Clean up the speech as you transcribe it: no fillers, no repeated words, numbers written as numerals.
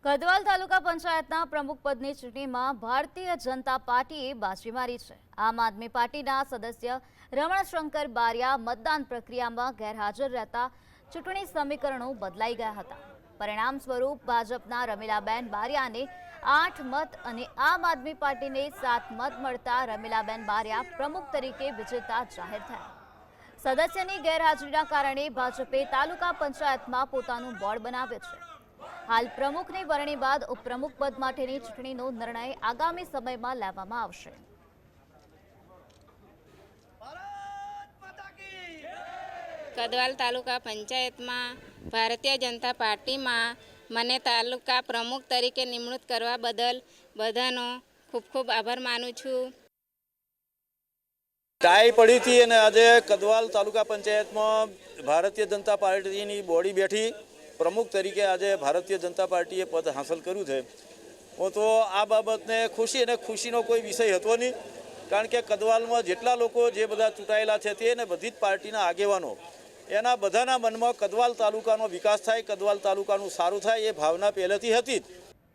કદવાલ તાલુકા પંચાયતના પ્રમુખ પદની ચૂંટણીમાં ભારતીય જનતા પાર્ટીએ બાજી મારી છે। આમ આદમી પાર્ટીના સદસ્ય રમણશંકર બારિયા મતદાન પ્રક્રિયામાં ગેરહાજર રહેતા ચૂંટણી સમીકરણો બદલાઈ ગયા હતા। પરિણામ સ્વરૂપ ભાજપના રમીલાબેન બારિયાને 8 મત અને આમ આદમી પાર્ટીને 7 મત મળતા રમીલાબેન બારિયા પ્રમુખ તરીકે વિજેતા જાહેર થયા। સદસ્યની ગેરહાજરીના કારણે ભાજપે તાલુકા પંચાયતમાં પોતાનું બોર્ડ બનાવ્યું છે। હાલ પ્રમુખની વરણી બાદ ઉપપ્રમુખ પદ માટેની ચૂંટણીનો નિર્ણય આગામી સમયમાં લેવામાં આવશે। કદવાલ તાલુકા પંચાયતમાં ભારતીય જનતા પાર્ટીમાં મને તાલુકા પ્રમુખ તરીકે નિમણૂક કરવા બદલ બધાનો ખૂબ ખૂબ આભાર માનું છું। ટાઈ પડી હતી અને આજે કદવાલ તાલુકા પંચાયતમાં ભારતીય જનતા પાર્ટીની બોડી બેઠી પ્રમુખ તરીકે આજે ભારતીય જનતા પાર્ટીએ પદ હાંસલ કર્યું છે। હું તો આ બાબતને ખુશી અને ખુશીનો કોઈ વિષય હતો નહીં, કારણ કે કદવાલમાં જેટલા લોકો જે બધા ચૂંટાયેલા છે તે અને બધી જ પાર્ટીના આગેવાનો એના બધાના મનમાં કદવાલ તાલુકાનો વિકાસ થાય, કદવાલ તાલુકાનું સારું થાય એ ભાવના પહેલેથી હતી જ।